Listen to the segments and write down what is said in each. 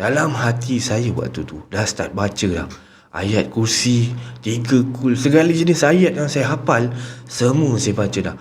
dalam hati saya waktu tu dah start baca dah ayat kursi, 3 kul, segala jenis ayat yang saya hafal semua saya baca dah.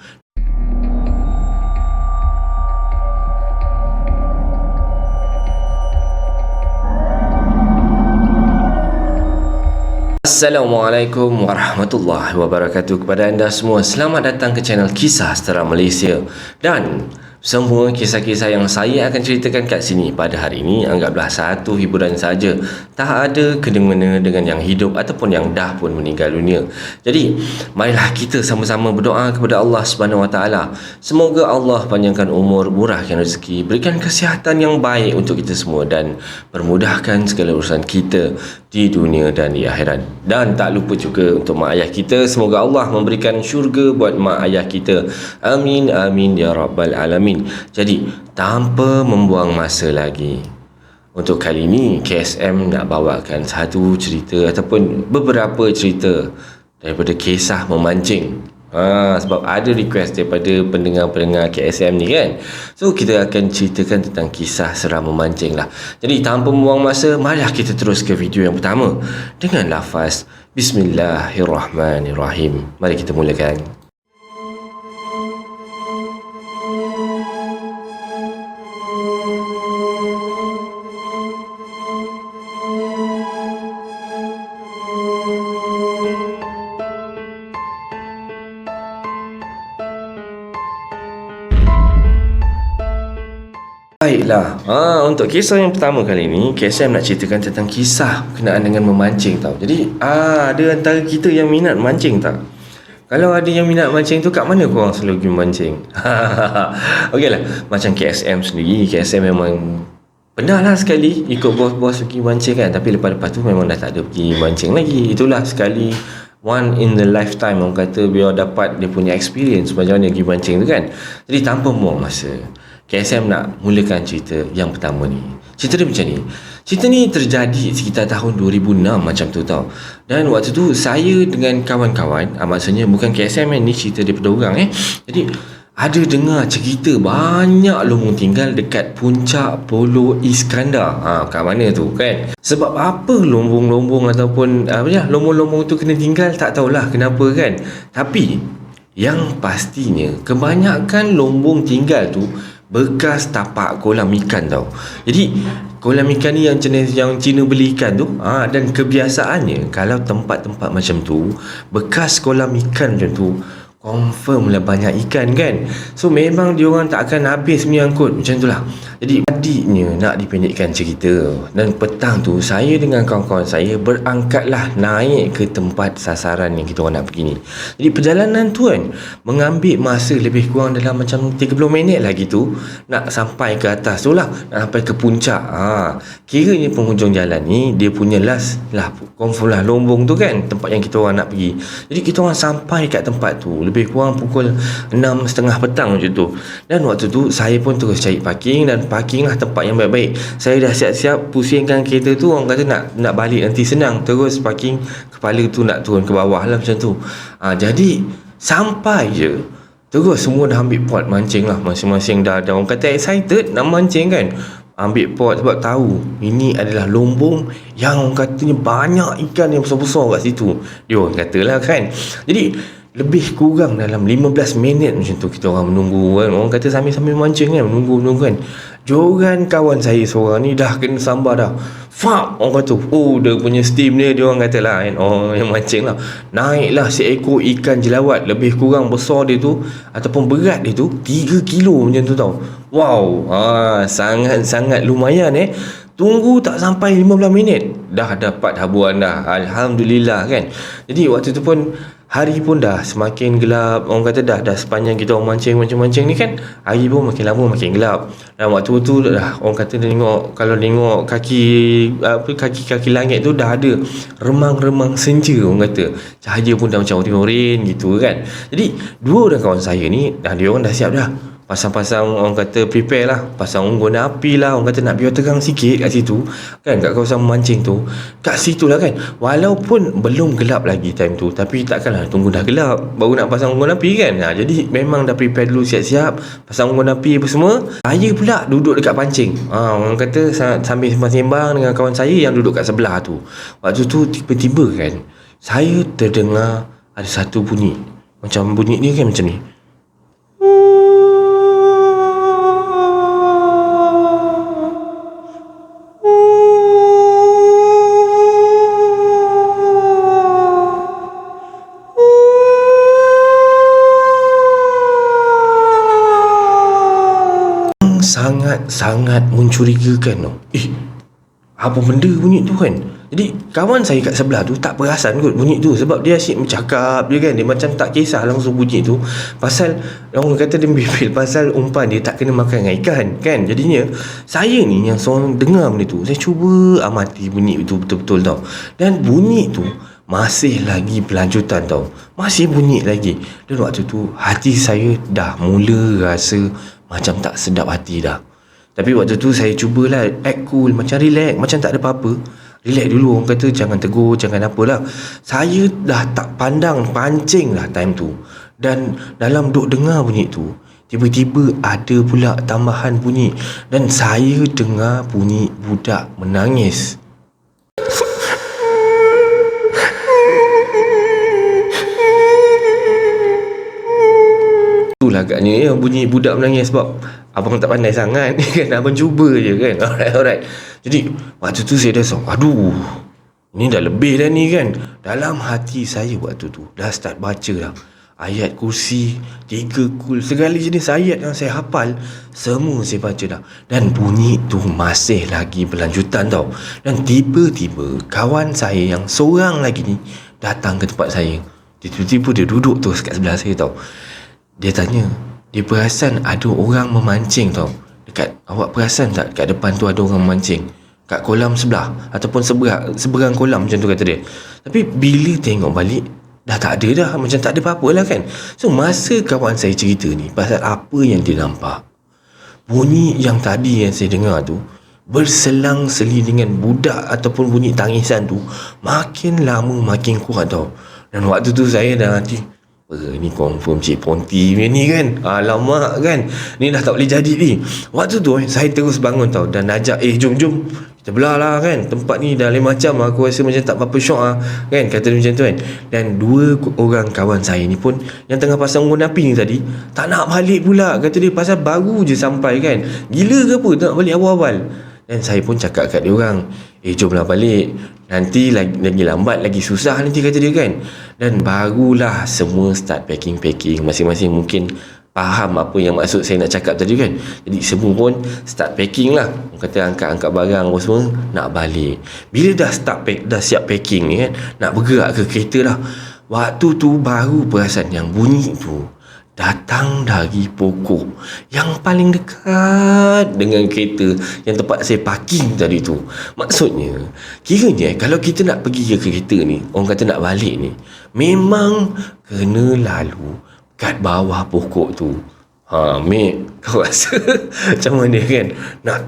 Assalamualaikum warahmatullahi wabarakatuh kepada anda semua. Selamat datang ke channel Kisah Setara Malaysia. Dan semua kisah-kisah yang saya akan ceritakan kat sini pada hari ini anggaplah satu hiburan saja. Tak ada kena-mena dengan yang hidup ataupun yang dah pun meninggal dunia. Jadi, marilah kita sama-sama berdoa kepada Allah Subhanahu Wa Taala. Semoga Allah panjangkan umur, murahkan rezeki, berikan kesihatan yang baik untuk kita semua dan permudahkan segala urusan kita di dunia dan di akhirat. Dan tak lupa juga untuk mak ayah kita, semoga Allah memberikan syurga buat mak ayah kita. Amin amin ya rabbal alamin. Jadi tanpa membuang masa lagi, untuk kali ini KSM nak bawakan satu cerita ataupun beberapa cerita daripada kisah memancing. Sebab ada request daripada pendengar-pendengar KSM ni kan. So kita akan ceritakan tentang kisah seram memancing lah. Jadi tanpa membuang masa, marilah kita terus ke video yang pertama dengan lafaz Bismillahirrahmanirrahim. Mari kita mulakan. Baiklah, untuk kisah yang pertama kali ni, KSM nak ceritakan tentang kisah berkenaan dengan memancing tau. Jadi, ada antara kita yang minat mancing tak? Kalau ada yang minat mancing tu, kat mana korang selalu pergi mancing? Okeylah, macam KSM sendiri, KSM memang pernah lah sekali ikut bos-bos pergi mancing kan. Tapi lepas tu memang dah tak ada pergi mancing lagi. Itulah sekali, one in the lifetime orang kata, biar dapat dia punya experience macam mana pergi mancing tu kan. Jadi tanpa buang masa, KSM nak mulakan cerita yang pertama ni. Cerita dia macam ni. Cerita ni terjadi sekitar tahun 2006 macam tu tau. Dan waktu tu saya dengan kawan-kawan, maksudnya bukan KSM ni cerita daripada orang Jadi ada dengar cerita banyak lombong tinggal dekat puncak Pulau Iskandar. Kat mana tu kan? Sebab apa lombong-lombong ataupun lombong-lombong tu kena tinggal, tak tahulah kenapa kan. Tapi yang pastinya kebanyakan lombong tinggal tu bekas tapak kolam ikan tau. Jadi kolam ikan ni yang jenis yang Cina beli ikan tu, dan kebiasaannya kalau tempat-tempat macam tu, bekas kolam ikan macam tu, confirm lah banyak ikan kan. So memang diorang tak akan habis menyangkut macam tu lah. Jadi adiknya nak dipendekkan cerita, dan petang tu saya dengan kawan-kawan saya berangkatlah naik ke tempat sasaran yang kita orang nak pergi ni. Jadi perjalanan tu kan mengambil masa lebih kurang dalam macam 30 minit lah gitu, nak sampai ke atas tu lah, nak sampai ke puncak. Kiranya penghujung jalan ni dia punya last lah, confirm lah lombong tu kan, tempat yang kita orang nak pergi. Jadi kita orang sampai kat tempat tu lebih kurang pukul 6.30 petang macam tu. Dan waktu tu saya pun terus cari parking, dan parking lah tempat yang baik-baik. Saya dah siap-siap pusingkan kereta tu, orang kata nak balik nanti senang. Terus parking, kepala tu nak turun ke bawah lah macam tu. Jadi sampai je, terus semua dah ambil pot mancing lah. Masing-masing dah orang kata excited nak mancing kan. Ambil pot sebab tahu ini adalah lombong yang orang katanya banyak ikan yang besar-besar kat situ. Dia orang katalah kan. Jadi lebih kurang dalam 15 minit macam tu kita orang menunggu kan. Orang kata sambil-sambil mancing kan, menunggu kan. Joran kawan saya seorang ni dah kena sambar dah. Fak! Orang kata, dia punya steam dia orang kata lah kan. Yang mancing lah. Naiklah seekor ikan jelawat. Lebih kurang besar dia tu, ataupun berat dia tu 3 kilo macam tu tau. Wow! Sangat-sangat lumayan Tunggu tak sampai 15 minit dah dapat habuan dah. Alhamdulillah kan. Jadi waktu tu pun hari pun dah semakin gelap. Orang kata dah sepanjang kita orang mancing ni kan, hari pun makin lama makin gelap. Dan waktu tu dah orang kata kalau tengok kaki langit tu dah ada remang-remang senja, orang kata. Cahaya pun dah macam oren gitu kan. Jadi dua orang kawan saya ni dia orang dah siap dah. pasang-pasang, orang kata prepare lah, pasang unggun api lah, orang kata nak biar terang sikit kat situ kan, kat kawasan memancing tu. Kat situ lah kan, walaupun belum gelap lagi time tu, tapi takkanlah tunggu dah gelap baru nak pasang unggun api kan. Jadi memang dah prepare dulu, siap-siap pasang unggun api apa semua. Saya pula duduk dekat pancing, orang kata sambil sembang-sembang dengan kawan saya yang duduk kat sebelah tu. Waktu tu tiba-tiba kan, saya terdengar ada satu bunyi. Macam bunyi ni kan macam ni. Sangat-sangat mencurigakan tau. Apa benda bunyi tu kan. Jadi kawan saya kat sebelah tu tak perasan kot bunyi tu, sebab dia asyik bercakap je kan. Dia macam tak kisah langsung bunyi tu. Pasal orang kata dia bebel pasal umpan dia tak kena makan dengan ikan kan. Jadinya saya ni yang seorang dengar benda tu, saya cuba amati bunyi tu betul-betul tau. Dan bunyi tu masih lagi berlanjutan tau, masih bunyi lagi. Dan waktu tu hati saya dah mula rasa macam tak sedap hati dah. Tapi waktu tu saya cubalah act cool, macam relax, macam tak ada apa-apa. Relax dulu, orang kata jangan tegur, jangan apalah. Saya dah tak pandang pancing lah time tu. Dan dalam duk dengar bunyi tu, tiba-tiba ada pula tambahan bunyi. Dan saya dengar bunyi budak menangis. Itulah agaknya bunyi budak menangis, sebab abang tak pandai sangat kan, abang cuba je kan. Alright. Jadi waktu tu saya dah aduh, ni dah lebih dah ni kan. Dalam hati saya waktu tu dah start baca dah ayat kursi, 3 kul, segala jenis ayat yang saya hafal semua saya baca dah. Dan bunyi tu masih lagi berlanjutan tau. Dan tiba-tiba kawan saya yang seorang lagi ni datang ke tempat saya. Tiba-tiba dia duduk tu kat sebelah saya tau. Dia tanya, dia perasan ada orang memancing tau. Dekat, awak perasan tak kat depan tu ada orang memancing kat kolam sebelah, ataupun seberang kolam macam tu kata dia. Tapi bila tengok balik, dah tak ada dah, macam tak ada apa-apa lah kan. So masa kawan saya cerita ni pasal apa yang dia nampak, bunyi yang tadi yang saya dengar tu berselang-seli dengan budak ataupun bunyi tangisan tu makin lama makin kuat tau. Dan waktu tu saya dah hati, ni confirm Cik Ponti ni kan. Alamak kan, ni dah tak boleh jadi ni. Waktu tu saya terus bangun tau dan ajak, jom kita belah lah kan. Tempat ni dah lain macam, aku rasa macam tak apa-apa syok lah kan, kata dia macam tu kan. Dan 2 orang kawan saya ni pun yang tengah pasang unggun api ni tadi tak nak balik pula, kata dia pasal baru je sampai kan. Gila ke apa tak nak balik awal-awal. Dan saya pun cakap kat dia orang, jomlah balik, nanti lagi lambat, lagi susah nanti, kata dia kan. Dan barulah semua start packing. Masing-masing mungkin faham apa yang maksud saya nak cakap tadi kan. Jadi semua pun start packing lah. Orang kata angkat-angkat barang apa semua, nak balik. Bila dah siap packing ni kan, nak bergerak ke kereta dah, waktu tu baru perasan yang bunyi tu datang dari pokok yang paling dekat dengan kereta yang tempat saya parking tadi tu. Maksudnya, kiranya kalau kita nak pergi ke kereta ni, orang kata nak balik ni, memang kena lalu kat bawah pokok tu. Mek, kau rasa macam mana kan?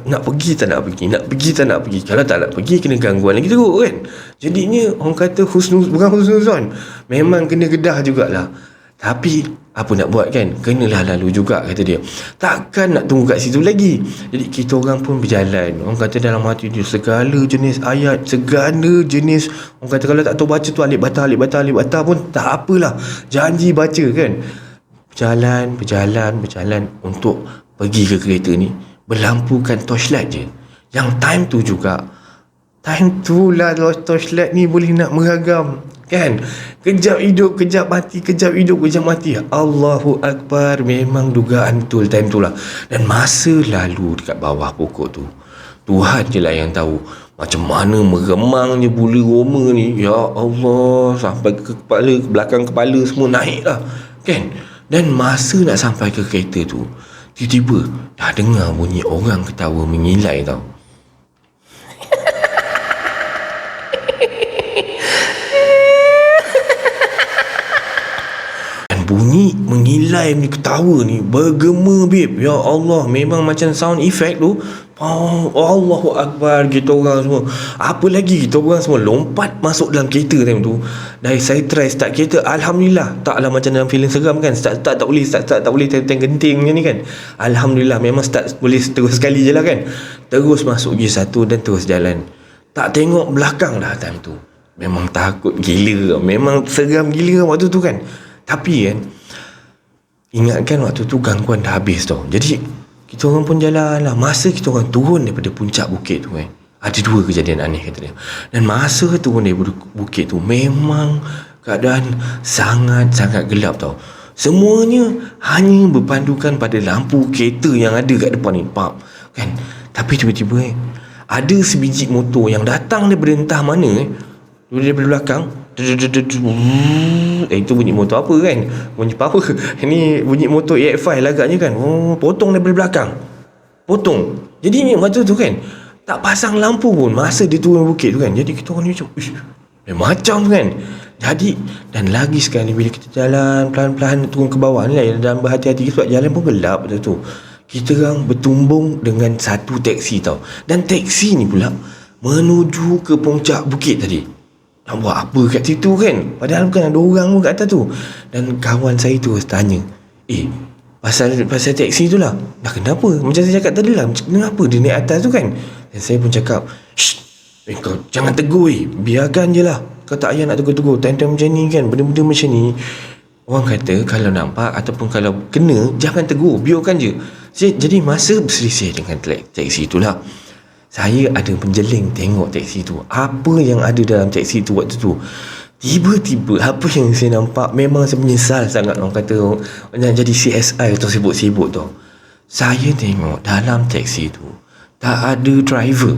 Nak pergi tak nak pergi? Nak pergi tak nak pergi? Kalau tak nak pergi, kena gangguan lagi teruk kan? Jadinya orang kata bukan husnuzon, memang kena gedah jugalah. Tapi apa nak buat kan, kenalah lalu juga, kata dia. Takkan nak tunggu kat situ lagi. Jadi kita orang pun berjalan. Orang kata dalam hati dia segala jenis ayat, segala jenis, orang kata kalau tak tahu baca tu alif bata pun tak apalah, janji baca kan. Berjalan untuk pergi ke kereta ni, berlampukan torchlight je. Yang time tu lah torchlight ni boleh nak meragam kan. Kejap hidup, kejap mati, kejap hidup, kejap mati. Allahu Akbar. Memang dugaan betul time tu lah. Dan masa lalu dekat bawah pokok tu, Tuhan je lah yang tahu macam mana meremangnya bulu roma ni. Ya Allah, sampai ke kepala, ke belakang kepala semua naik lah kan. Dan masa nak sampai ke kereta tu, tiba-tiba dah dengar bunyi orang ketawa mengilai tau. mengilai ni, ketawa ni, bergema babe. Ya Allah, memang macam sound effect tu. Allahu Akbar, kita orang semua. Apa lagi, kita orang semua lompat masuk dalam kereta time tu. Dari saya try start kereta, Alhamdulillah. Taklah macam dalam filem seram kan, start tak boleh, start tak boleh, genting ni kan. Alhamdulillah, memang start boleh terus sekali je lah kan. Terus masuk gear 1 dan terus jalan. Tak tengok belakang dah time tu. Memang takut gila, memang seram gila waktu tu kan. Tapi kan, ingatkan waktu tu gangguan dah habis tau. Jadi kita orang pun jalan lah. Masa kita orang turun daripada puncak bukit tu kan, ada dua kejadian aneh kata dia. Dan masa turun daripada bukit tu, memang keadaan sangat-sangat gelap tau. Semuanya hanya berpandukan pada lampu kereta yang ada kat depan ni, kan. Tapi tiba-tiba ada sebiji motor yang datang daripada entah mana, daripada belakang. Itu bunyi motor apa kan? Bunyi power. Ini bunyi motor EX5 lah agaknya kan. Potong daripada belakang. Potong. Jadi ni waktu tu kan, tak pasang lampu pun masa dia turun bukit tu kan. Jadi kita orang ni macam kan. Jadi, dan lagi sekali bila kita jalan pelan-pelan turun ke bawah ni lah, dan berhati-hati sebab jalan pun gelap waktu tu. Kita orang bertumbung dengan satu teksi tau. Dan teksi ni pula menuju ke puncak bukit tadi. Nak buat apa kat situ kan? Padahal bukan ada orang pun kat atas tu. Dan kawan saya tu tanya, pasal teksi tu lah. Dah kenapa? Macam saya cakap tadi lah, kenapa dia naik atas tu kan? Dan saya pun cakap, kau jangan tegur biarkan je lah. Kau tak payah nak tegur-tegur. Time-time macam ni kan, benda-benda macam ni, orang kata kalau nampak ataupun kalau kena, jangan tegur, biarkan je. Jadi masa berselisih dengan teksi tu lah, saya ada menjeling tengok teksi tu. Apa yang ada dalam teksi tu waktu tu? Tiba-tiba apa yang saya nampak, memang saya menyesal sangat. Orang kata nak jadi CSI atau sibuk-sibuk tu. Saya tengok dalam teksi tu tak ada driver.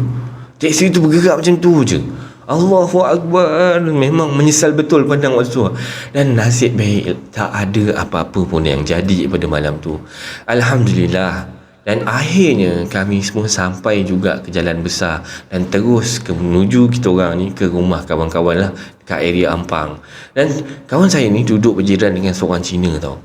Teksi tu bergerak macam tu je. Allahu Akbar. Memang menyesal betul pandang waktu tu. Dan nasib baik tak ada apa-apa pun yang jadi pada malam tu. Alhamdulillah. Dan akhirnya kami semua sampai juga ke jalan besar dan terus menuju kita orang ni ke rumah kawan-kawan lah dekat area Ampang. Dan kawan saya ni duduk berjiran dengan seorang Cina tau.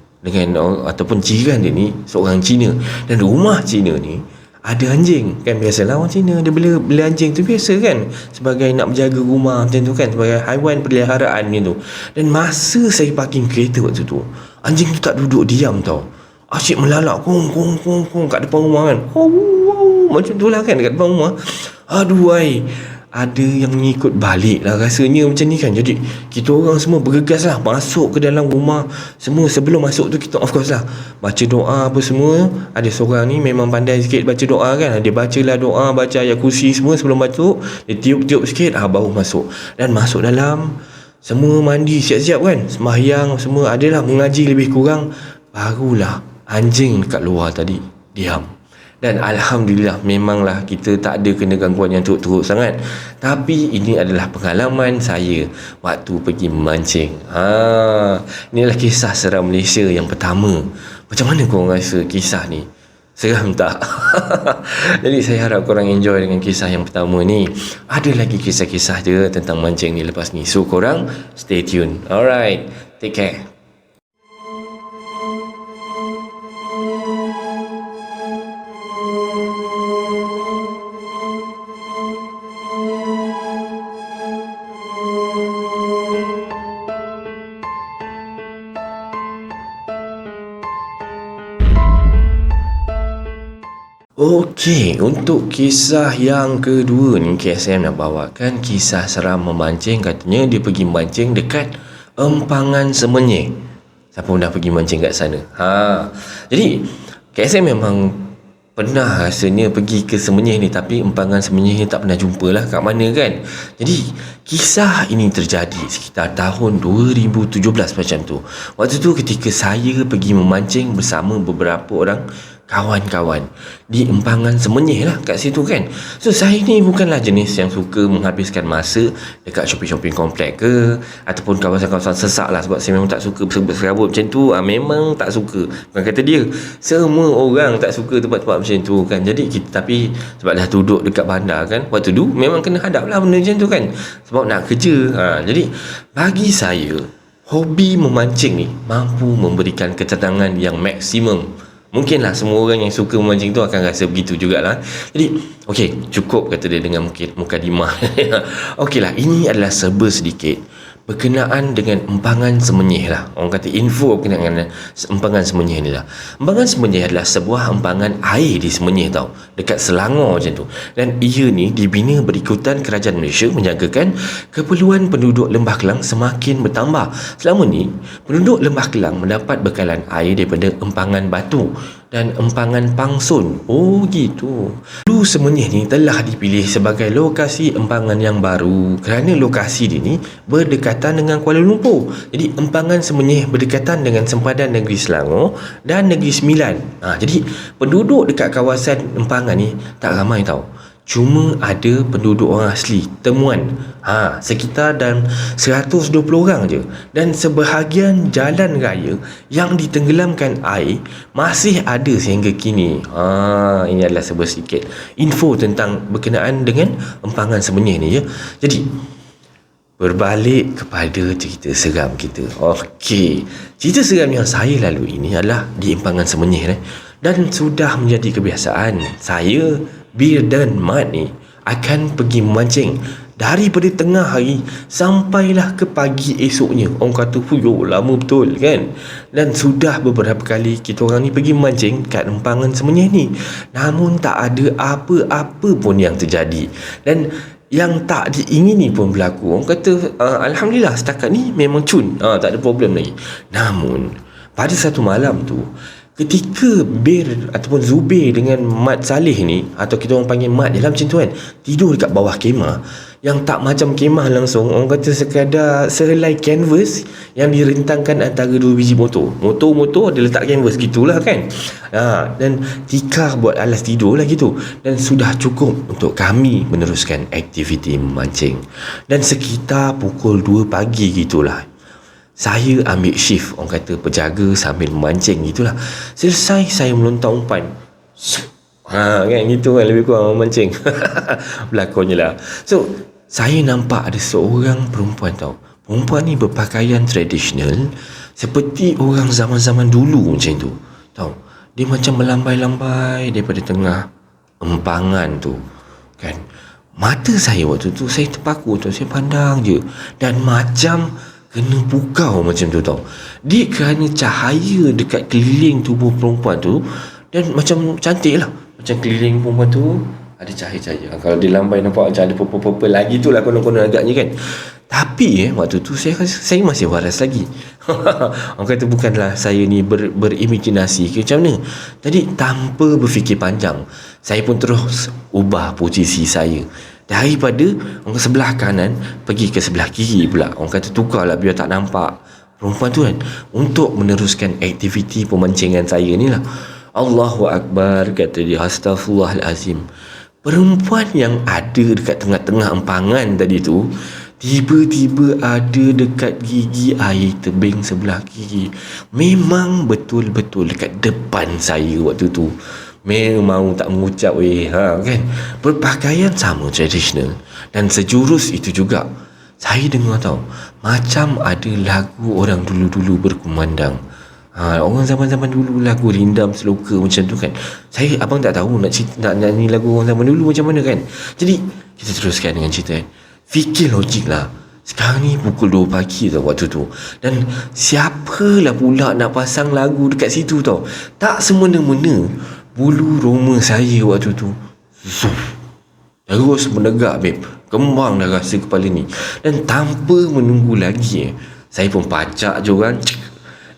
Ataupun jiran dia ni seorang Cina. Dan rumah Cina ni ada anjing. Kan biasalah orang Cina dia bela anjing tu biasa kan, sebagai nak menjaga rumah macam tu kan, sebagai haiwan peliharaan macam tu. Dan masa saya parking kereta waktu tu, anjing tu tak duduk diam tau. Asyik melalak kong kat depan rumah kan. Macam tu lah kan dekat depan rumah. Aduh ada yang mengikut balik lah rasanya macam ni kan. Jadi kita orang semua bergegas lah masuk ke dalam rumah. Semua sebelum masuk tu kita of course lah baca doa apa semua. Ada seorang ni memang pandai sikit baca doa kan. Dia bacalah doa, baca ayat kursi semua sebelum masuk. Dia tiup-tiup sikit baru masuk. Dan masuk dalam, semua mandi siap-siap kan, sembahyang semua, adalah mengaji lebih kurang. Barulah anjing dekat luar tadi diam. Dan Alhamdulillah, memanglah kita tak ada kena gangguan yang teruk-teruk sangat. Tapi ini adalah pengalaman saya waktu pergi memancing. Inilah kisah seram Malaysia yang pertama. Macam mana korang rasa kisah ni? Seram tak? Jadi saya harap korang enjoy dengan kisah yang pertama ni. Ada lagi kisah-kisah je tentang mancing ni lepas ni. So korang stay tune. Alright, take care. Okey, untuk kisah yang kedua ni, KSM nak bawakan kisah seram memancing. Katanya dia pergi mancing dekat Empangan Semenyih. Siapa dah pergi mancing kat sana? Jadi KSM memang pernah rasanya pergi ke Semenyih ni, tapi Empangan Semenyih ni tak pernah jumpa lah kat mana kan. Jadi kisah ini terjadi sekitar tahun 2017 macam tu. Waktu tu ketika saya pergi memancing bersama beberapa orang kawan-kawan di Empangan Semenyih lah kat situ kan. So saya ni bukanlah jenis yang suka menghabiskan masa dekat shopping-shopping komplek ke ataupun kawasan-kawasan sesak lah, sebab saya memang tak suka berserabut macam tu. Memang tak suka. Bukan kata dia, semua orang tak suka tempat-tempat macam tu kan. Jadi kita, tapi sebab dah duduk dekat bandar kan, waktu tu memang kena hadap lah benda macam tu kan, sebab nak kerja. Jadi bagi saya, Hobi memancing ni mampu memberikan ketenangan yang maksimum. Mungkinlah semua orang yang suka memancing tu akan rasa begitu jugalah. Jadi, okey, cukup kata dia dengan mukadimah. Okeylah, ini adalah serba sedikit berkenaan dengan empangan semenyih lah. Orang kata info berkenaan dengan empangan semenyih ni lah. Empangan semenyih adalah sebuah empangan air di Semenyih tau, dekat Selangor macam tu. Dan ia ni dibina berikutan kerajaan Malaysia menjagakan keperluan penduduk Lembah Kelang semakin bertambah. Selama ni, penduduk Lembah Kelang mendapat bekalan air daripada empangan batu dan empangan pangsun. Oh gitu. Dulu Semenyih ni telah dipilih sebagai lokasi empangan yang baru kerana lokasi dia ni berdekatan dengan Kuala Lumpur. Jadi empangan Semenyih berdekatan dengan sempadan negeri Selangor dan negeri Sembilan. Jadi penduduk dekat kawasan empangan ni tak ramai tau. Cuma ada penduduk orang asli, temuan. Sekitar dan 120 orang je. Dan sebahagian jalan raya yang ditenggelamkan air masih ada sehingga kini. Ini adalah sedikit info tentang berkenaan dengan empangan Semenyih ni ya. Jadi, berbalik kepada cerita seram kita. Okey, cerita seram yang saya lalui ini adalah di empangan Semenyih dan sudah menjadi kebiasaan saya, Bir dan Mat ni akan pergi memancing daripada tengah hari sampailah ke pagi esoknya. Orang kata, lama betul kan? Dan sudah beberapa kali kita orang ni pergi memancing kat empangan Semenyih ni, namun tak ada apa-apa pun yang terjadi. Dan yang tak diingini pun berlaku. Orang kata, Alhamdulillah setakat ni memang cun, tak ada problem lagi. Namun pada satu malam tu, ketika Bir ataupun Zubir dengan Mat Saleh ni, atau kita orang panggil Mat dalam macam tu kan, tidur dekat bawah kemah yang tak macam kemah langsung, orang kata sekadar sehelai kanvas yang direntangkan antara dua biji motor dia letak kanvas gitulah kan. Dan tikar buat alas tidur lah gitu. Dan sudah cukup untuk kami meneruskan aktiviti memancing. Dan sekitar pukul 2 pagi gitulah, saya ambil shift, orang kata penjaga sambil memancing gitulah. Selesai saya melontar umpan. Kan gitu kan, lebih kurang memancing. Berlakonnya lah. So, saya nampak ada seorang perempuan tau. Perempuan ni berpakaian tradisional seperti orang zaman-zaman dulu macam tu. Tahu? Dia macam melambai-lambai daripada tengah empangan tu. Kan? Mata saya waktu tu, saya terpaku tu, saya pandang je. Dan macam kena pukau macam tu tau. Dia kerana cahaya dekat keliling tubuh perempuan tu, dan macam cantik lah, macam keliling perempuan tu ada cahaya-cahaya. Kalau dia lambai nampak macam ada purple-purple lagi tu lah konon-konon agaknya kan. Tapi waktu tu saya masih waras lagi. Orang kata bukanlah saya ni berimajinasi ke macam mana. Jadi tanpa berfikir panjang, saya pun terus ubah posisi saya daripada orang sebelah kanan pergi ke sebelah kiri pula. Orang kata tukarlah biar tak nampak perempuan tu kan, untuk meneruskan aktiviti pemancingan saya ni lah. Allahu Akbar, kata dia. Astaghfirullahalazim. Perempuan yang ada dekat tengah-tengah empangan tadi tu tiba-tiba ada dekat gigi air tebing sebelah kiri. Memang betul-betul dekat depan saya waktu tu. Memang tak mengucap kan. Berpakaian sama tradisional dan sejurus itu juga. Saya dengar tau, macam ada lagu orang dulu-dulu berkumandang. Orang zaman-zaman dulu lagu Rindam Seloka macam tu kan. Abang tak tahu nak nyanyi lagu orang zaman dulu macam mana kan. Jadi kita teruskan dengan cerita kan. Fikir logik lah. Sekarang ni pukul 2 pagi tau waktu tu. Dan siapalah pula nak pasang lagu dekat situ tau. Tak semena-mena bulu roma saya waktu tu terus menegak babe. Kembang dah rasa kepala ni. Dan tanpa menunggu lagi saya pun pacak je kan,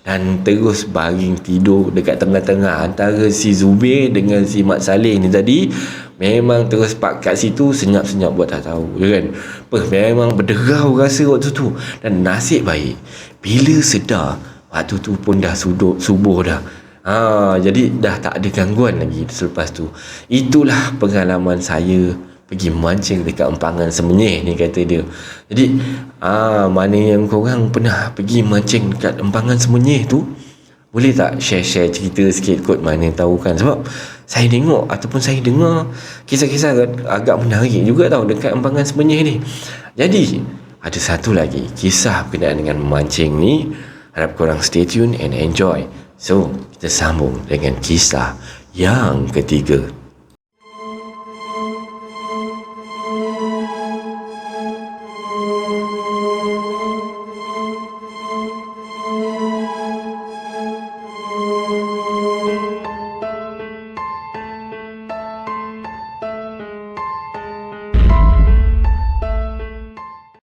dan terus baring tidur dekat tengah-tengah antara si Zubir dengan si Mat Saleh ni tadi. Memang terus pak kat situ, senyap-senyap buat tak tahu kan. Memang berderau rasa waktu tu. Dan nasib baik bila sedar waktu tu pun dah subuh dah. Jadi dah tak ada gangguan lagi selepas tu. Itulah pengalaman saya pergi memancing dekat empangan Semenyih ni, kata dia. Jadi mana yang korang pernah pergi mancing dekat empangan Semenyih tu, boleh tak share cerita sikit kot, mana tahu kan. Sebab saya tengok ataupun saya dengar kisah-kisah agak menarik juga tau dekat empangan Semenyih ni. Jadi ada satu lagi kisah berkenaan dengan memancing ni. Harap korang stay tune and enjoy. So, kita sambung dengan kisah yang ketiga.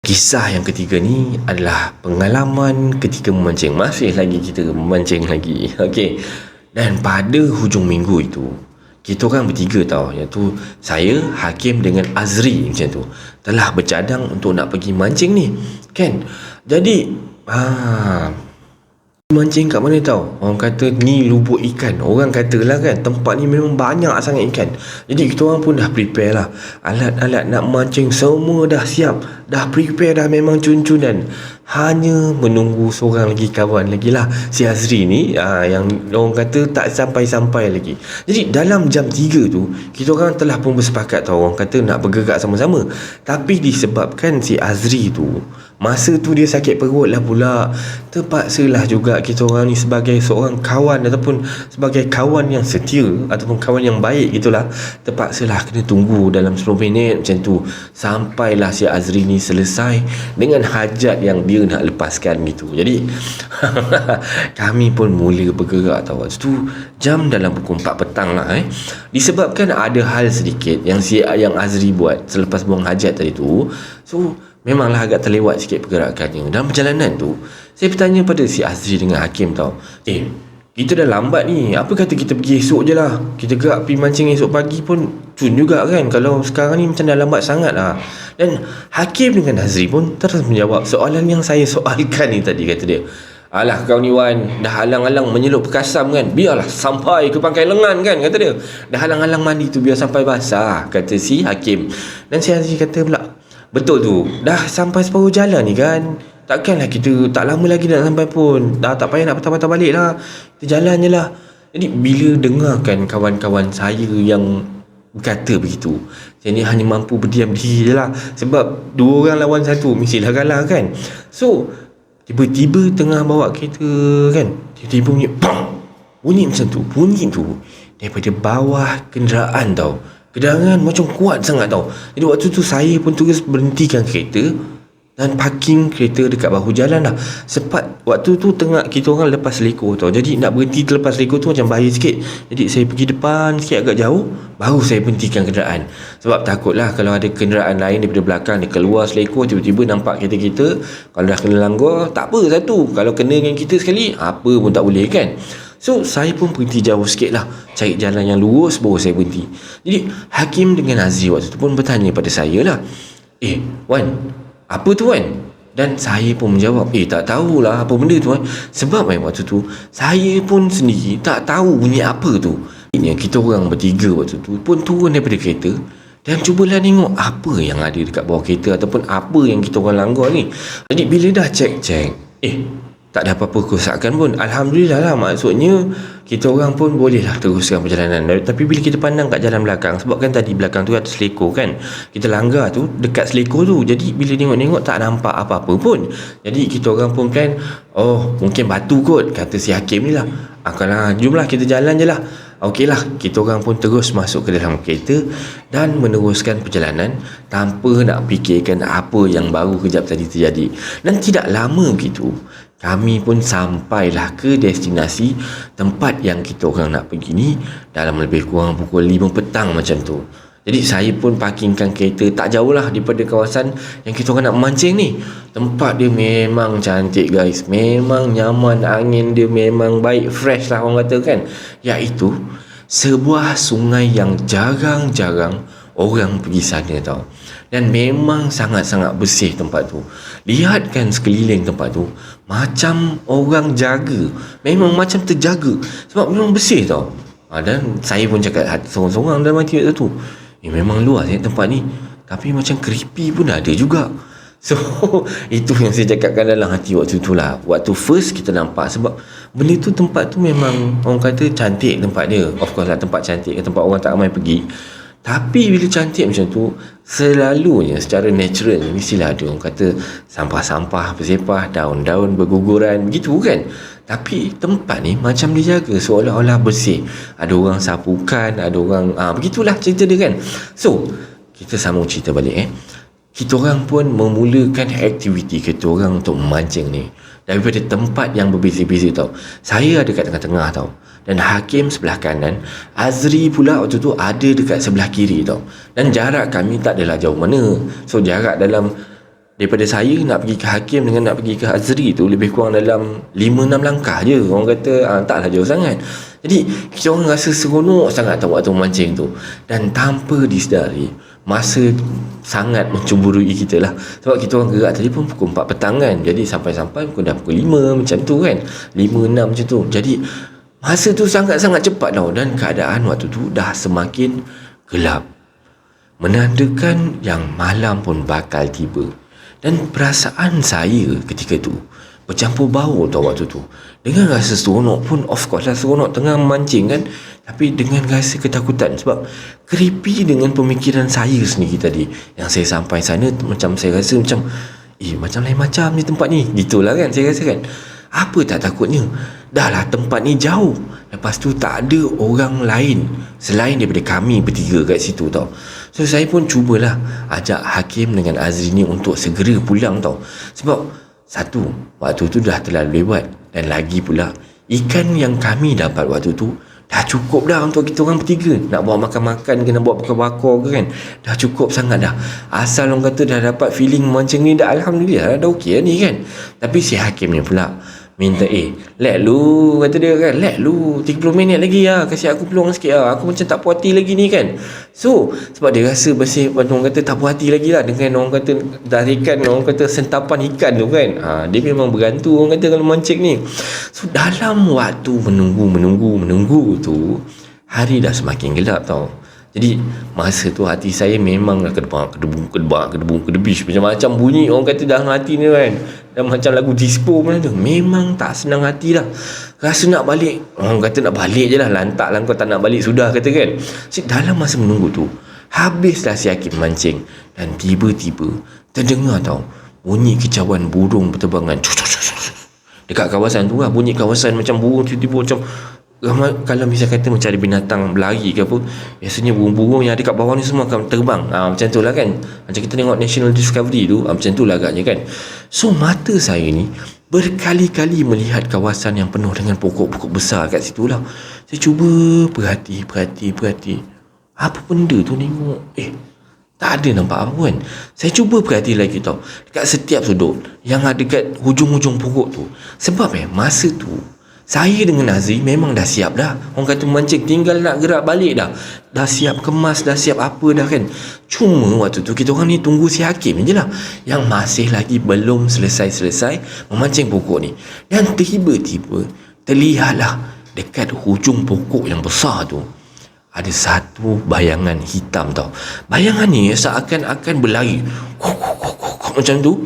Kisah yang ketiga ni adalah pengalaman ketika memancing. Masih lagi kita memancing lagi. Okey. Dan pada hujung minggu itu, kita orang bertiga tau, iaitu saya, Hakim dengan Azri macam tu, telah bercadang untuk nak pergi mancing ni. Kan? Jadi, mancing kat mana tau? Orang kata ni lubuk ikan. Orang katalah kan, tempat ni memang banyak sangat ikan. Jadi kita orang pun dah prepare lah. Alat-alat nak mancing semua dah siap. Dah prepare dah, memang cun-cunan. Hanya menunggu seorang lagi kawan lagi lah, si Azri ni, yang orang kata tak sampai-sampai lagi. Jadi dalam jam 3 tu, kita orang telah pun bersepakat tau, orang kata nak bergerak sama-sama. Tapi disebabkan si Azri tu, masa tu dia sakit perut lah pula, terpaksalah juga kita orang ni sebagai seorang kawan ataupun sebagai kawan yang setia ataupun kawan yang baik gitulah, terpaksalah kena tunggu dalam 10 minit macam tu, sampailah si Azri ni selesai dengan hajat yang dia nak lepaskan gitu. Jadi kami pun mula bergerak tau. Waktu tu jam dalam pukul 4 petang lah. Disebabkan ada hal sedikit yang Azri buat selepas buang hajat tadi tu, so memanglah agak terlewat sikit pergerakannya. Dalam perjalanan tu, saya bertanya pada si Azri dengan Hakim tau, kita dah lambat ni, apa kata kita pergi esok je lah. Kita gerak pergi mancing esok pagi pun cun juga kan, kalau sekarang ni macam dah lambat sangat lah. Dan Hakim dengan Azri pun terus menjawab soalan yang saya soalkan ni tadi. Kata dia, alah kau ni Wan, dah halang-halang menyelup perkasam kan, biarlah sampai ke pangkai lengan kan, kata dia. Dah halang-halang mandi tu biar sampai basah, kata si Hakim. Dan si Azri kata pula, betul tu, dah sampai separuh jalan ni kan, takkanlah kita tak lama lagi nak sampai pun, dah tak payah nak patah-patah balik lah, kita jalan je lah. Jadi bila dengarkan kawan-kawan saya yang berkata begitu, saya ni hanya mampu berdiam diri je lah, sebab 2 orang lawan 1 mestilah kalah kan. So tiba-tiba tengah bawa kereta kan, tiba-tiba bunyi bang, bunyi macam tu, bunyi tu daripada bawah kenderaan tau. Kedengaran macam kuat sangat tau. Jadi waktu tu saya pun terus berhentikan kereta dan parking kereta dekat bahu jalan lah. Sebab waktu tu tengah kita orang lepas selekor tau, jadi nak berhenti terlepas selekor tu macam bahaya sikit. Jadi saya pergi depan sikit agak jauh, baru saya berhentikan kenderaan. Sebab takutlah kalau ada kenderaan lain daripada belakang, dia keluar selekor, tiba-tiba nampak kereta kita, kalau dah kena langgar, tak apa satu. Kalau kena dengan kita sekali, apa pun tak boleh kan. So saya pun berhenti jauh sikit lah, cari jalan yang lurus, baru saya berhenti. Jadi Hakim dengan Azri waktu tu pun bertanya pada saya lah, Wan, apa tu Wan? Dan saya pun menjawab, tak tahulah apa benda tu Wan. Sebab waktu tu saya pun sendiri tak tahu bunyi apa tu. Kita orang bertiga waktu tu pun turun daripada kereta dan cubalah tengok apa yang ada dekat bawah kereta ataupun apa yang kita orang langgar ni. Jadi bila dah cek-cek, tak ada apa-apa kerosakan pun, alhamdulillah lah. Maksudnya kita orang pun bolehlah teruskan perjalanan. Tapi bila kita pandang kat jalan belakang, sebab kan tadi belakang tu ada selekor kan, kita langgar tu dekat selekor tu, jadi bila tengok-tengok tak nampak apa-apa pun. Jadi kita orang pun plan, mungkin batu kot, kata si Hakim ni lah. Kalau jomlah kita jalan je lah. Okeylah, kita orang pun terus masuk ke dalam kereta dan meneruskan perjalanan tanpa nak fikirkan apa yang baru kejap tadi terjadi. Dan tidak lama begitu, kami pun sampailah ke destinasi tempat yang kita orang nak pergi ni dalam lebih kurang pukul 5 petang macam tu. Jadi saya pun parkingkan kereta tak jauh lah daripada kawasan yang kita orang nak memancing ni. Tempat dia memang cantik guys, memang nyaman, angin dia memang baik, fresh lah orang kata kan. Iaitu sebuah sungai yang jarang-jarang orang pergi sana tau. Dan memang sangat-sangat bersih tempat tu. Lihatkan sekeliling tempat tu, macam orang jaga, memang macam terjaga, sebab memang bersih tau. Dan saya pun cakap sorang-sorang dalam hati waktu tu, memang luas tempat ni, tapi macam creepy pun ada juga. So itu yang saya cakapkan dalam hati waktu tu lah. Waktu first kita nampak, sebab benda tu, tempat tu memang orang kata cantik tempat dia. Of course lah tempat cantik, tempat orang tak ramai pergi. Tapi bila cantik macam tu, selalunya secara natural mestilah ada orang kata sampah-sampah bersepah, daun-daun berguguran, begitu kan. Tapi tempat ni macam dijaga seolah-olah bersih. Ada orang sapukan, ada orang begitulah cerita dia kan. So kita sambung cerita balik kita orang pun memulakan aktiviti kita orang untuk memancing ni daripada tempat yang berbeza-beza tau. Saya ada kat tengah-tengah tau, dan Hakim sebelah kanan, Azri pula waktu tu ada dekat sebelah kiri tau. Dan jarak kami tak adalah jauh mana. So jarak dalam daripada saya nak pergi ke Hakim dengan nak pergi ke Azri tu lebih kurang dalam 5-6 langkah je. Orang kata taklah jauh sangat. Jadi kita orang rasa seronok sangat tau waktu memancing tu. Dan tanpa disedari, masa sangat mencemburui kita lah. Sebab kita orang gerak tadi pun pukul 4 petang kan. Jadi sampai-sampai pukul dah pukul 5 macam tu kan, 5-6 macam tu. Jadi masa tu sangat-sangat cepat tau. Dan keadaan waktu tu dah semakin gelap, menandakan yang malam pun bakal tiba. Dan perasaan saya ketika tu bercampur baur tau waktu tu. Dengan rasa seronok pun, of course lah seronok tengah memancing kan, tapi dengan rasa ketakutan. Sebab creepy dengan pemikiran saya sendiri tadi. Yang saya sampai sana macam saya rasa macam macam lain macam ni tempat ni, gitulah kan saya rasa kan. Apa tak takutnya, dah lah tempat ni jauh, lepas tu tak ada orang lain selain daripada kami bertiga kat situ tau. So saya pun cubalah ajak Hakim dengan Azri ni untuk segera pulang tau. Sebab satu, waktu tu dah terlalu lewat, dan lagi pula ikan yang kami dapat waktu tu dah cukup dah untuk kita orang bertiga. Nak bawa makan-makan ke, nak bawa bakar-bakar ke kan, dah cukup sangat dah. Asal orang kata dah dapat feeling macam ni dah, Alhamdulillah dah okey ni kan. Tapi si Hakim ni pula minta let lu, kata dia kan, let lu 30 minit lagi lah, kasih aku peluang sikit lah, aku macam tak puas hati lagi ni kan. So sebab dia rasa bersih, orang kata tak puas hati lagi lah dengan orang kata tarikan, orang kata sentapan ikan tu kan. Dia memang bergantung orang kata kalau mancing ni. So dalam waktu menunggu tu, hari dah semakin gelap tau. Jadi masa tu hati saya memang dah kedebus macam-macam bunyi orang kata dalam hati ni kan. Dan macam lagu disco macam tu. Memang tak senang hati dah. Rasa nak balik, orang kata nak balik je lah, lantak lah kau tak nak balik sudah kata kan. Jadi dalam masa menunggu tu, habislah si Hakim mancing, dan tiba-tiba terdengar tau bunyi kicauan burung berterbangan dekat kawasan tu lah. Bunyi kawasan macam burung tiba-tiba macam kalau misal kata macam ada binatang berlari ke apa, biasanya burung-burung yang ada kat bawah ni semua akan terbang. Macam tu lah kan. Macam kita tengok National Discovery tu, macam tu lah agaknya kan. So mata saya ni berkali-kali melihat kawasan yang penuh dengan pokok-pokok besar kat situ lah. Saya cuba perhati. Apa benda tu tengok, tak ada nampak apa kan. Saya cuba perhati lagi tau, dekat setiap sudut yang ada kat hujung-hujung pokok tu. Sebab masa tu saya dengan Azri memang dah siap dah. Orang kata mancing, tinggal nak gerak balik dah. Dah siap kemas, dah siap apa dah kan. Cuma waktu tu kita orang ni tunggu si Hakim je lah, yang masih lagi belum selesai memancing pokok ni. Dan tiba-tiba terlihatlah dekat hujung pokok yang besar tu ada satu bayangan hitam tau. Bayangan ni seakan-akan berlari macam tu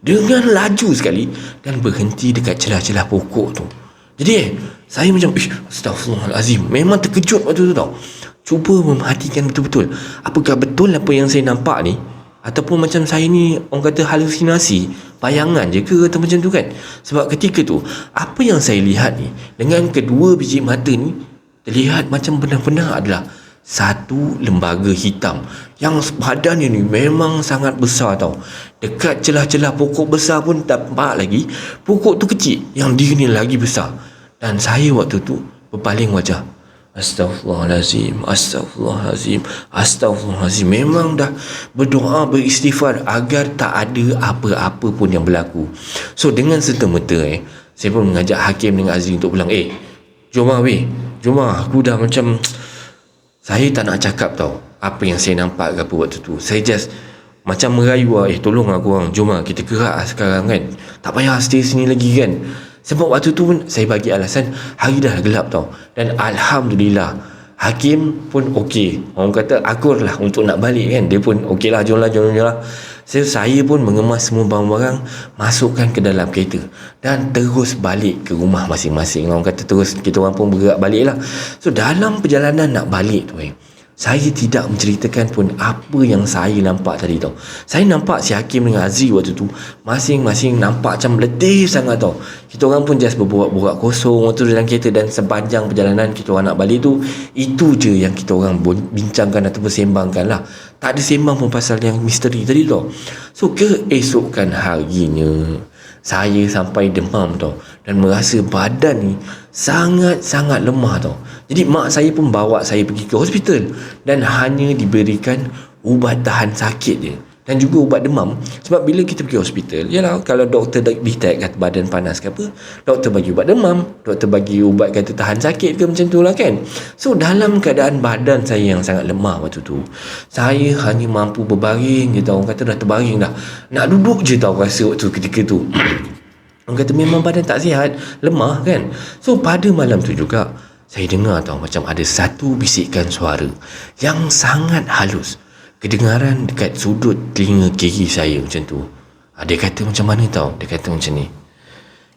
dengan laju sekali, dan berhenti dekat celah-celah pokok tu. Jadi saya macam Astaghfirullahalazim, memang terkejut waktu tu tau. Cuba memerhatikan betul-betul, apakah betul apa yang saya nampak ni, ataupun macam saya ni orang kata halusinasi, bayangan je ke atau macam tu kan. Sebab ketika tu apa yang saya lihat ni dengan kedua biji mata ni terlihat macam benar-benar adalah satu lembaga hitam yang badannya ni memang sangat besar tau. Dekat celah-celah pokok besar pun tampak lagi pokok tu kecil, yang dia ni lagi besar. Dan saya waktu tu berpaling wajah, Astaghfirullahalazim. Memang dah berdoa, beristighfar agar tak ada apa-apa pun yang berlaku. So dengan serta-merta saya pun mengajak Hakim dengan Azri untuk pulang. Jom aku dah macam, saya tak nak cakap tau apa yang saya nampak ke apa waktu tu. Saya just macam merayu tolong aku orang, jom kita gerak sekarang kan. Tak payah stay sini lagi kan. Sebab waktu tu pun saya bagi alasan hari dah gelap tau. Dan Alhamdulillah Hakim pun okey, orang kata akur lah untuk nak balik kan. Dia pun okey lah, jom lah. Saya pun mengemas semua barang-barang, masukkan ke dalam kereta, dan terus balik ke rumah masing-masing. Orang kata terus kita orang pun bergerak balik lah. So dalam perjalanan nak balik tu Saya tidak menceritakan pun apa yang saya nampak tadi tau. Saya nampak si Hakim dengan Azri waktu tu masing-masing nampak macam letih sangat tau. Kita orang pun just berborak-borak kosong waktu dalam kereta, dan sepanjang perjalanan kita orang nak balik tu, itu je yang kita orang bincangkan ataupun sembangkan lah. Tak ada sembang pun pasal yang misteri tadi tau. So keesokan harinya saya sampai demam tau, dan merasa badan ni sangat-sangat lemah tau. Jadi mak saya pun bawa saya pergi ke hospital, dan hanya diberikan ubat tahan sakit je, dan juga ubat demam. Sebab bila kita pergi hospital, yalah, kalau doktor detect kata badan panas ke apa, doktor bagi ubat demam, doktor bagi ubat kata tahan sakit ke, macam tu lah kan. So dalam keadaan badan saya yang sangat lemah waktu tu, saya hanya mampu berbaring je tau. Orang kata dah terbaring dah, nak duduk je tau rasa waktu ketika tu. Orang kata memang badan tak sihat, lemah kan. So pada malam tu juga saya dengar tau, macam ada satu bisikan suara yang sangat halus kedengaran dekat sudut telinga kiri saya macam tu. Dia kata macam mana tau, dia kata macam ni,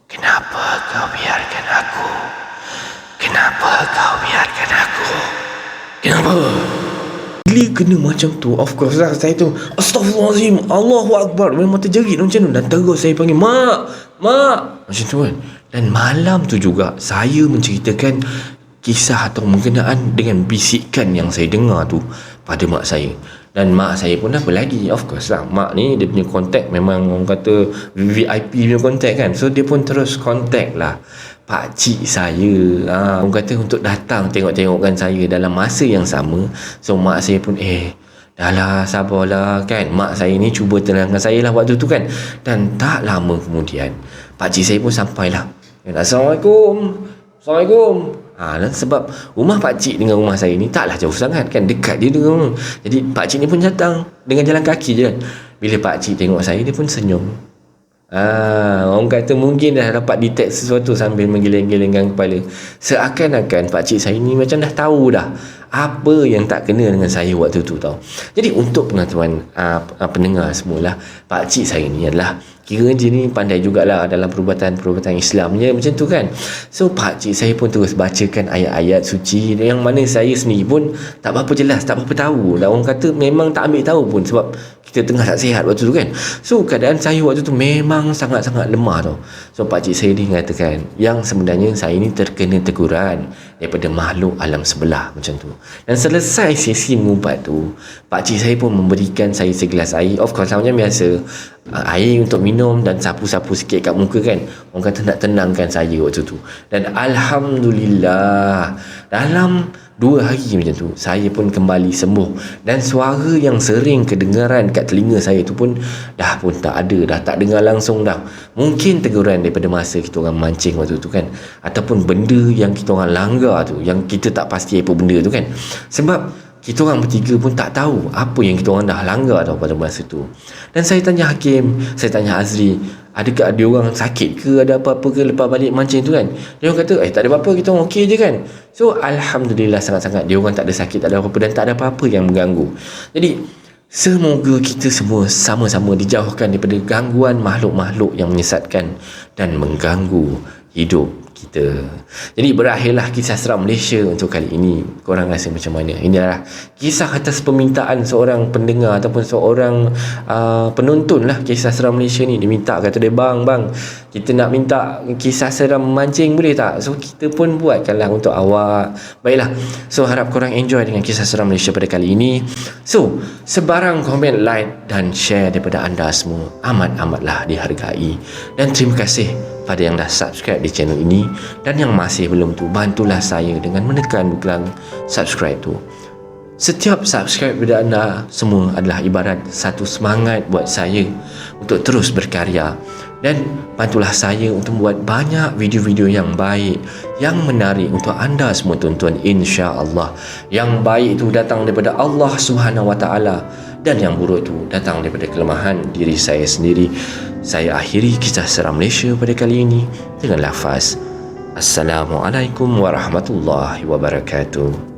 "Kenapa kau biarkan aku? Kenapa kau biarkan aku? Kenapa?" Bila kena macam tu, of course lah saya tu Astaghfirullahaladzim, Allahu Akbar, memang terjerit macam tu. Dan terus saya panggil, Mak, macam tu kan. Dan malam tu juga saya menceritakan kisah atau mengenaan dengan bisikan yang saya dengar tu pada mak saya. Dan mak saya pun apa lagi, of course lah, mak ni dia punya kontak memang orang kata VIP punya kontak kan. So dia pun terus kontak lah pakcik saya, orang kata untuk datang tengok-tengokkan saya dalam masa yang sama. So mak saya pun dah lah, sabarlah kan. Mak saya ni cuba tenangkan saya lah waktu tu kan. Dan tak lama kemudian pakcik saya pun sampailah. Assalamualaikum. Dan sebab rumah pakcik dengan rumah saya ni taklah jauh sangat kan, dekat dia dengan rumah. Jadi pakcik ni pun datang dengan jalan kaki je kan. Bila pakcik tengok saya, dia pun senyum. Orang kata mungkin dah dapat detect sesuatu sambil menggeleng-gelengkan kepala. Seakan-akan pakcik saya ni macam dah tahu dah apa yang tak kena dengan saya waktu tu tau. Jadi untuk pengetahuan pendengar semualah, pakcik saya ni adalah kira je ni pandai jugalah dalam perubatan Islamnya macam tu kan. So pakcik saya pun terus bacakan ayat-ayat suci yang mana saya sendiri pun tak berapa jelas, tak berapa tahu. Dan orang kata memang tak ambil tahu pun sebab kita tengah tak sihat waktu tu kan. So keadaan saya waktu tu memang sangat-sangat lemah tau. So pakcik saya ni mengatakan yang sebenarnya saya ni terkena teguran daripada makhluk alam sebelah macam tu. Dan selesai sesi mengubat tu, pakcik saya pun memberikan saya segelas air. Of course macam biasa, air untuk minum dan sapu-sapu sikit kat muka kan. Orang kata nak tenangkan saya waktu tu. Dan Alhamdulillah, dalam 2 hari macam tu, saya pun kembali sembuh. Dan suara yang sering kedengaran kat telinga saya tu pun dah pun tak ada, dah tak dengar langsung dah. Mungkin teguran daripada masa kita orang mancing waktu tu kan, ataupun benda yang kita orang langgar tu, yang kita tak pasti apa benda tu kan. Sebab kita orang bertiga pun tak tahu apa yang kita orang dah langgar tau pada masa tu. Dan saya tanya Hakim, saya tanya Azri, adakah ada orang sakit ke, ada apa-apa ke lepas balik mancing tu kan. Dia orang kata tak ada apa-apa, kita orang okey je kan. So Alhamdulillah sangat-sangat dia orang tak ada sakit, tak ada apa-apa, dan tak ada apa-apa yang mengganggu. Jadi semoga kita semua sama-sama dijauhkan daripada gangguan makhluk-makhluk yang menyesatkan dan mengganggu hidup kita. Jadi berakhirlah kisah seram Malaysia untuk kali ini. Korang rasa macam mana? Inilah kisah atas permintaan seorang pendengar ataupun seorang penonton lah kisah seram Malaysia ni. Dia minta, kata dia, bang kita nak minta kisah seram mancing boleh tak? So kita pun buatkanlah untuk awak. Baiklah, so harap korang enjoy dengan kisah seram Malaysia pada kali ini. So sebarang komen, like dan share daripada anda semua amat-amatlah dihargai. Dan terima kasih pada yang dah subscribe di channel ini, dan yang masih belum tu, bantulah saya dengan menekan butang subscribe tu. Setiap subscribe daripada anda semua adalah ibarat satu semangat buat saya untuk terus berkarya, dan bantulah saya untuk membuat banyak video-video yang baik, yang menarik untuk anda semua tonton, insya-Allah. Yang baik itu datang daripada Allah Subhanahu Wa Taala, dan yang buruk tu datang daripada kelemahan diri saya sendiri. Saya akhiri kisah seram Malaysia pada kali ini dengan lafaz Assalamualaikum warahmatullahi wabarakatuh.